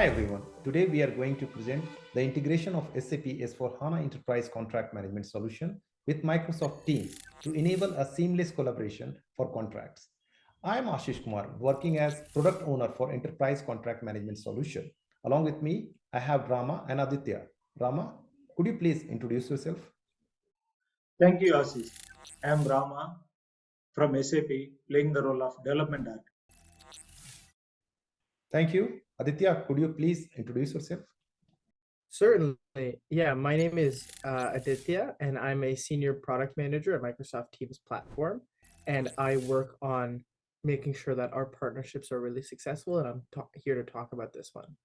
Hi everyone. Today we are going to present the integration of SAP S/4HANA Enterprise Contract Management Solution with Microsoft Teams to enable a seamless collaboration for contracts. I am Ashish Kumar, working as product owner for Enterprise Contract Management Solution. Along with me, I have Rama and Aditya. Rama, could you please introduce yourself? Thank you, Ashish. I am Rama from SAP, playing the role of development architect. Thank you. Aditya, could you please introduce yourself? Certainly. Yeah, my name is Aditya, and I'm a senior product manager at Microsoft Teams platform. And I work on making sure that our partnerships are really successful. And I'm here to talk about this one.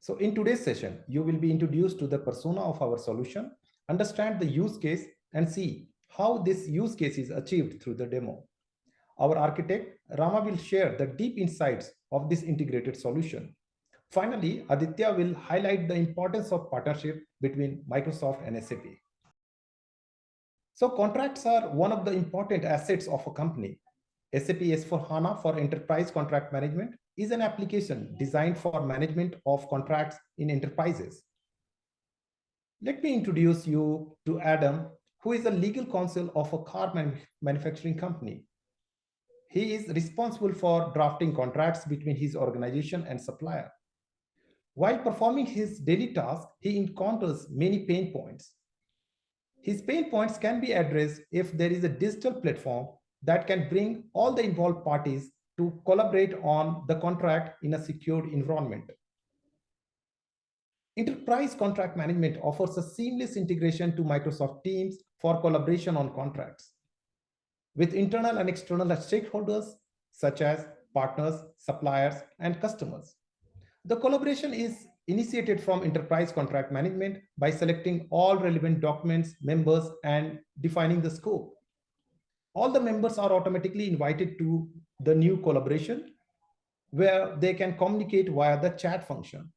So in today's session, you will be introduced to the persona of our solution, understand the use case, and see how this use case is achieved through the demo. Our architect, Rama, will share the deep insights of this integrated solution. Finally, Aditya will highlight the importance of partnership between Microsoft and SAP. So contracts are one of the important assets of a company. SAP S/4HANA for Enterprise Contract Management is an application designed for management of contracts in enterprises. Let me introduce you to Adam, who is a legal counsel of a car manufacturing company. He is responsible for drafting contracts between his organization and supplier. While performing his daily tasks, he encounters many pain points. His pain points can be addressed if there is a digital platform that can bring all the involved parties to collaborate on the contract in a secured environment. Enterprise Contract Management offers a seamless integration to Microsoft Teams for collaboration on contracts. With internal and external stakeholders such as partners, suppliers, and customers. The collaboration is initiated from Enterprise Contract Management by selecting all relevant documents, members, and defining the scope. All the members are automatically invited to the new collaboration where they can communicate via the chat function.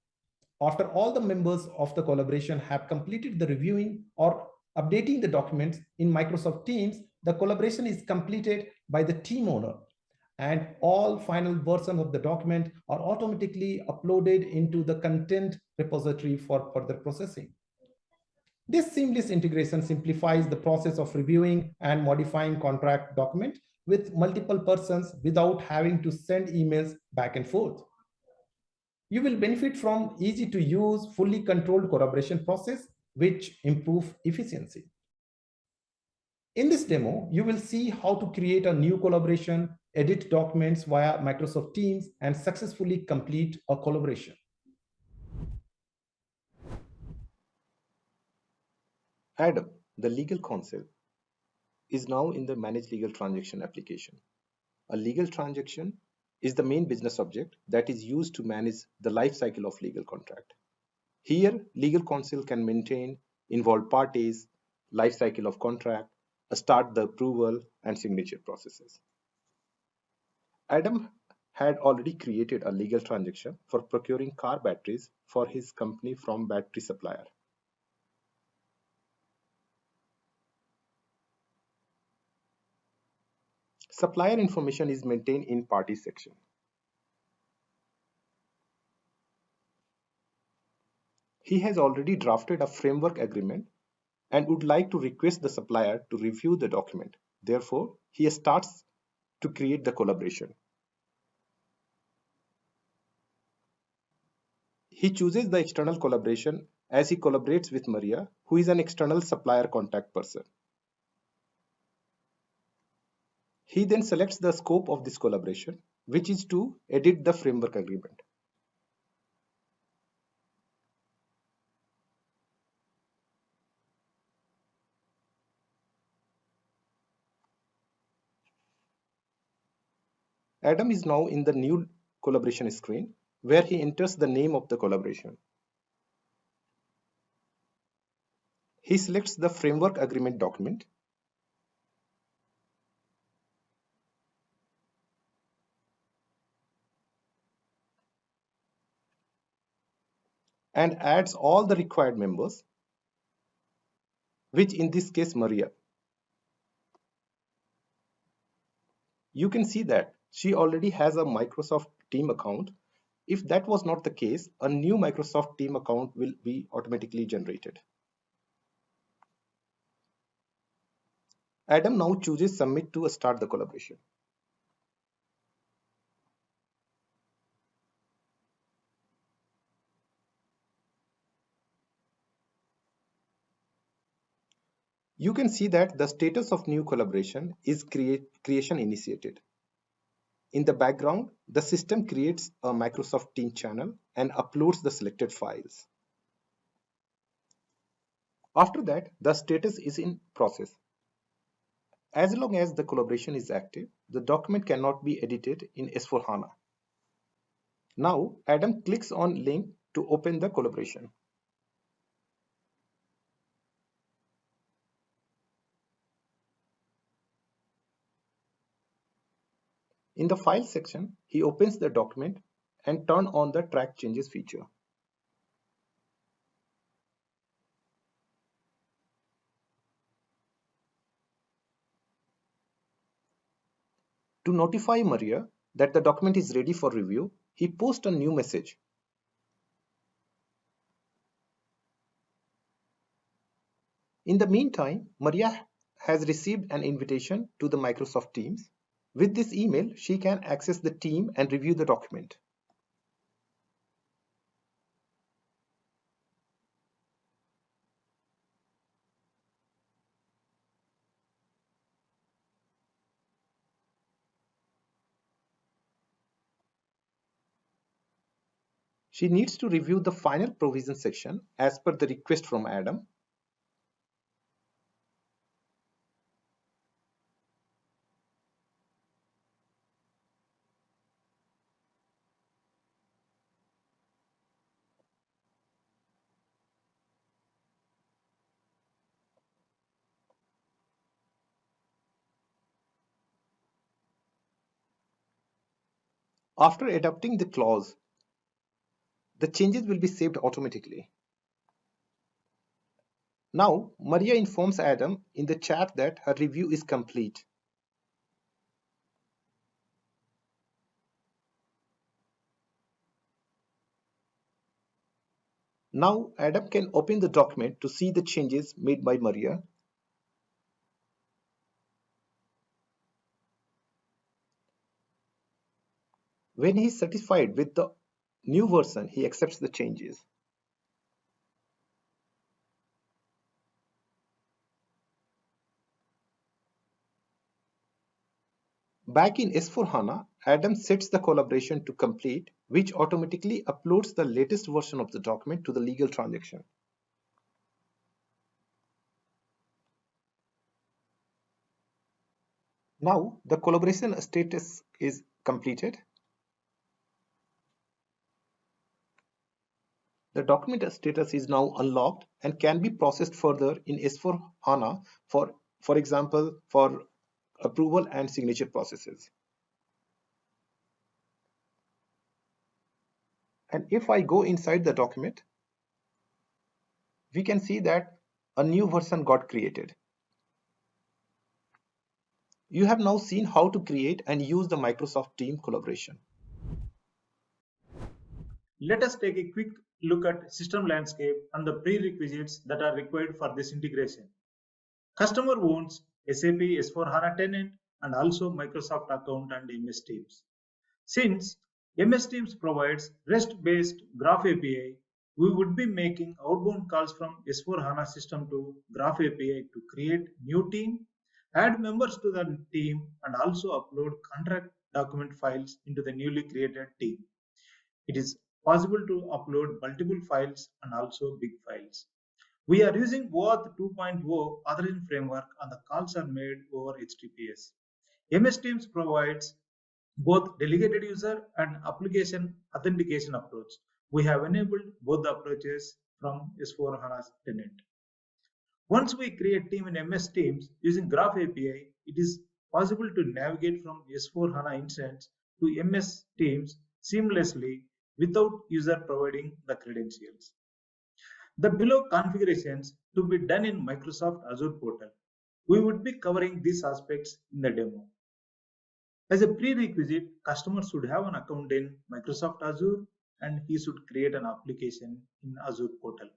After all the members of the collaboration have completed the reviewing or updating the documents in Microsoft Teams, the collaboration is completed by the team owner, and all final versions of the document are automatically uploaded into the content repository for further processing. This seamless integration simplifies the process of reviewing and modifying contract document with multiple persons without having to send emails back and forth. You will benefit from easy to use, fully controlled collaboration process, which improve efficiency. In this demo, you will see how to create a new collaboration, edit documents via Microsoft Teams, and successfully complete a collaboration. Adam, the legal counsel, is now in the Manage Legal Transaction application. A legal transaction is the main business object that is used to manage the life cycle of legal contract. Here, legal counsel can maintain involved parties, life cycle of contract, start the approval and signature processes. Adam had already created a legal transaction for procuring car batteries for his company from battery supplier. Supplier information is maintained in parties section. He has already drafted a framework agreement and would like to request the supplier to review the document. Therefore, he starts to create the collaboration. He chooses the external collaboration as he collaborates with Maria, who is an external supplier contact person. He then selects the scope of this collaboration, which is to edit the framework agreement. Adam is now in the new collaboration screen where he enters the name of the collaboration. He selects the framework agreement document. And adds all the required members, which in this case Maria. You can see that she already has a Microsoft Team account If that was not the case, a new Microsoft Team account will be automatically generated. Adam now chooses Submit to start the collaboration. You can see that the status of new collaboration is creation initiated. In the background, the system creates a Microsoft Team channel and uploads the selected files. After that, the status is in process. As long as the collaboration is active, the document cannot be edited in S4HANA. Now, Adam clicks on link to open the collaboration. In the file section, he opens the document and turns on the track changes feature. To notify Maria that the document is ready for review, he posts a new message. In the meantime, Maria has received an invitation to the Microsoft Teams. With this email, she can access the team and review the document. She needs to review the final provision section as per the request from Adam. After adapting the clause, the changes will be saved automatically. Now, Maria informs Adam in the chat that her review is complete. Now, Adam can open the document to see the changes made by Maria. When he is satisfied with the new version, he accepts the changes. Back in S4HANA, Adam sets the collaboration to complete, which automatically uploads the latest version of the document to the legal transaction. Now, the collaboration status is completed. The document status is now unlocked and can be processed further in S4HANA for example, for approval and signature processes. And if I go inside the document, we can see that a new version got created. You have now seen how to create and use the Microsoft Team collaboration. Let us take a quick look at system landscape and the prerequisites that are required for this integration. Customer owns SAP S4HANA tenant and also Microsoft account and MS Teams. Since MS Teams provides REST-based Graph API, we would be making outbound calls from S4HANA system to Graph API to create new team, add members to the team, and also upload contract document files into the newly created team. It is possible to upload multiple files and also big files. We are using OAuth 2.0 authorization framework and the calls are made over HTTPS. MS Teams provides both delegated user and application authentication approach. We have enabled both the approaches from S4HANA tenant. Once we create team in MS Teams using Graph API, it is possible to navigate from S4HANA instance to MS Teams seamlessly without user providing the credentials. The below configurations to be done in Microsoft Azure portal. We would be covering these aspects in the demo. As a prerequisite, customers should have an account in Microsoft Azure and he should create an application in Azure portal.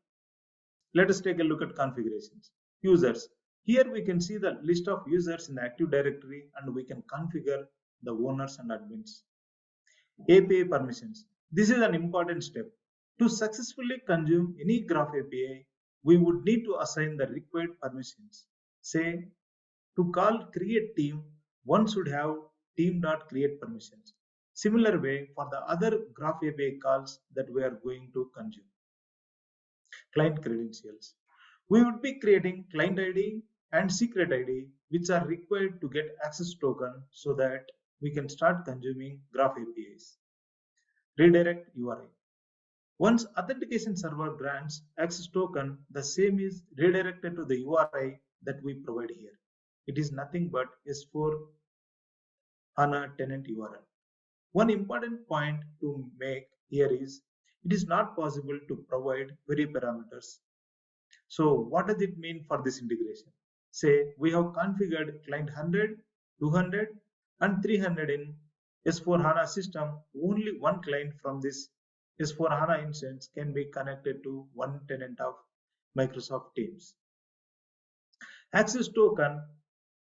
Let us take a look at configurations. Users. Here we can see the list of users in the Active Directory and we can configure the owners and admins. API permissions. This is an important step. To successfully consume any Graph API, we would need to assign the required permissions. Say, to call create team, one should have team.create permissions. Similar way for the other Graph API calls that we are going to consume. Client credentials. We would be creating client ID and secret ID which are required to get access token so that we can start consuming Graph APIs. Redirect URI. Once authentication server grants access token, the same is redirected to the URI that we provide here. It is nothing but S4 HANA tenant URL. One important point to make here is it is not possible to provide query parameters. So what does it mean for this integration? Say we have configured client 100, 200 and 300 in S4 HANA system. Only one client from this S4 HANA instance can be connected to one tenant of Microsoft Teams. Access token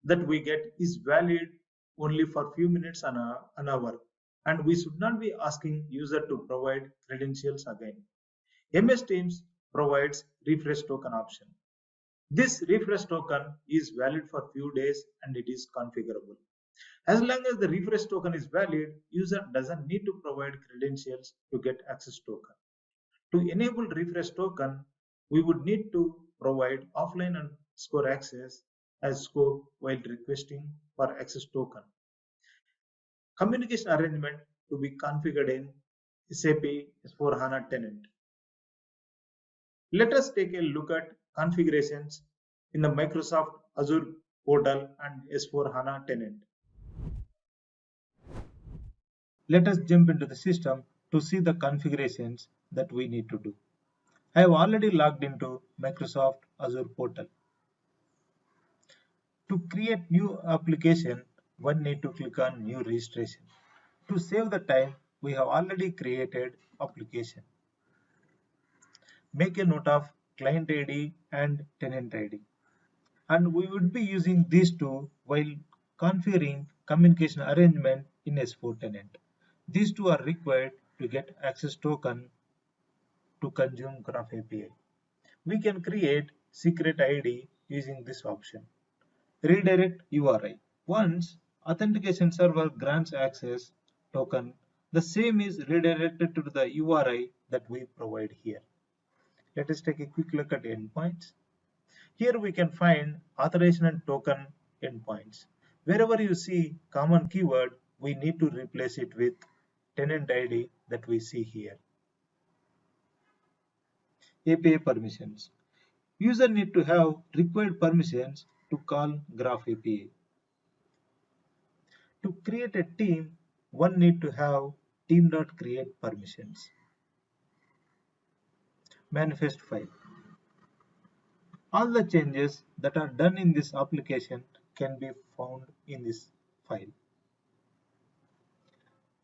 that we get is valid only for few minutes an hour, and we should not be asking user to provide credentials again. MS Teams provides refresh token option. This refresh token is valid for few days and it is configurable. As long as the refresh token is valid, user doesn't need to provide credentials to get access token. To enable refresh token, we would need to provide offline and score access as scope while requesting for access token. Communication arrangement to be configured in SAP S4 HANA tenant. Let us take a look at configurations in the Microsoft Azure portal and S4 HANA tenant. Let us jump into the system to see the configurations that we need to do. I have already logged into Microsoft Azure portal. To create new application, one need to click on new registration. To save the time, we have already created application. Make a note of client ID and tenant ID. And we would be using these two while configuring communication arrangement in S4 tenant. These two are required to get access token to consume Graph API. We can create secret ID using this option. Redirect URI. Once authentication server grants access token, the same is redirected to the URI that we provide here. Let us take a quick look at endpoints. Here we can find authorization and token endpoints. Wherever you see common keyword, we need to replace it with tenant ID that we see here. API permissions. User need to have required permissions to call Graph API. To create a team, one need to have team.create permissions. Manifest file. All the changes that are done in this application can be found in this file.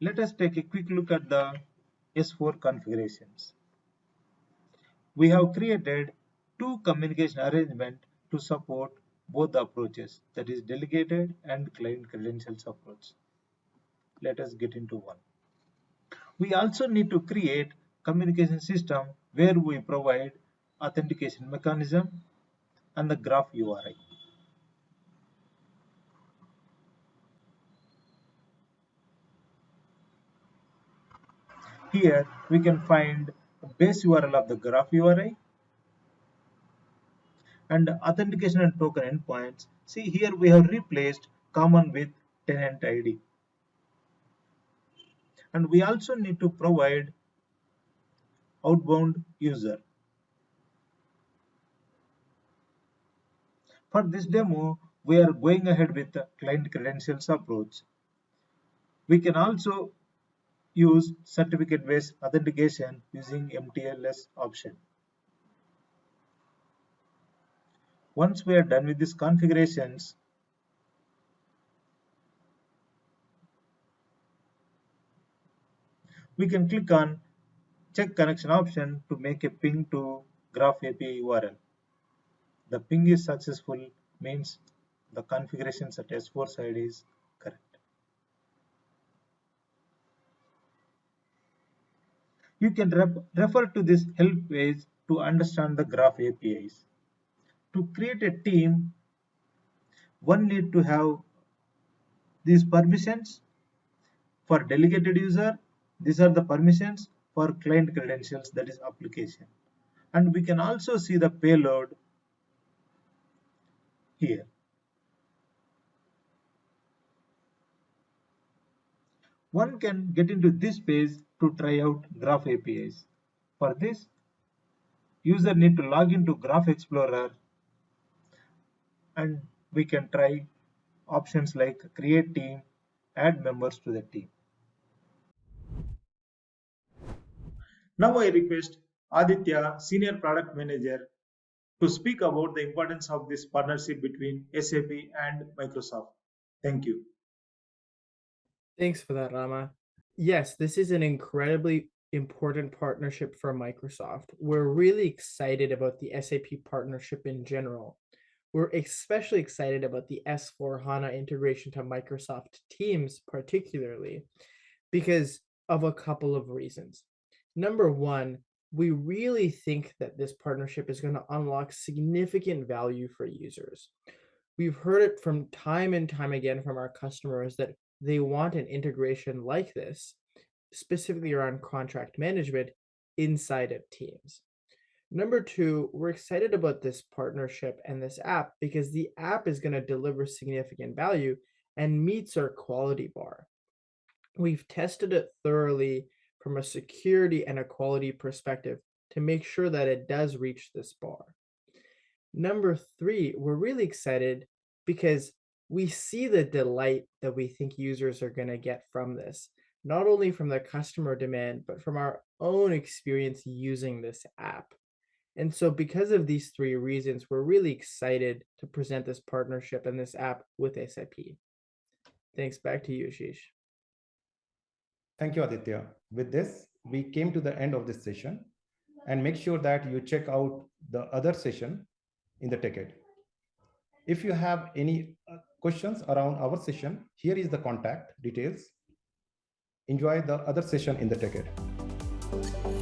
Let us take a quick look at the S4 configurations. We have created two communication arrangements to support both the approaches, that is delegated and client credentials approach. Let us get into one. We also need to create communication system where we provide authentication mechanism and the graph URI. Here we can find base URL of the graph URI and authentication and token endpoints. See, here we have replaced common with tenant ID. And we also need to provide outbound user. For this demo, we are going ahead with the client credentials approach. We can also use certificate-based authentication using MTLS option. Once we are done with these configurations, we can click on check connection option to make a ping to Graph API URL. The ping is successful means the configurations at S4 side is correct. You can refer to this help page to understand the Graph APIs. To create a team, one need to have these permissions for delegated user. These are the permissions for client credentials, that is application. And we can also see the payload here. One can get into this page to try out Graph APIs. For this, user need to log into Graph Explorer and we can try options like create team, add members to the team. Now I request Aditya, Senior Product Manager, to speak about the importance of this partnership between SAP and Microsoft. Thank you. Thanks for that, Rama. Yes, this is an incredibly important partnership for Microsoft. We're really excited about the SAP partnership in general. We're especially excited about the S/4HANA integration to Microsoft Teams, particularly because of a couple of reasons. Number one, we really think that this partnership is going to unlock significant value for users. We've heard it from time and time again from our customers that they want an integration like this, specifically around contract management inside of Teams. Number two, we're excited about this partnership and this app because the app is going to deliver significant value and meets our quality bar. We've tested it thoroughly from a security and a quality perspective to make sure that it does reach this bar. Number three, we're really excited because we see the delight that we think users are going to get from this, not only from the customer demand, but from our own experience using this app. And so, because of these three reasons, we're really excited to present this partnership and this app with SAP. Thanks. Back to you, Ashish. Thank you, Aditya. With this, we came to the end of this session, and make sure that you check out the other session in the TechEd. If you have any questions around our session, here is the contact details. Enjoy the other session in the TechEd.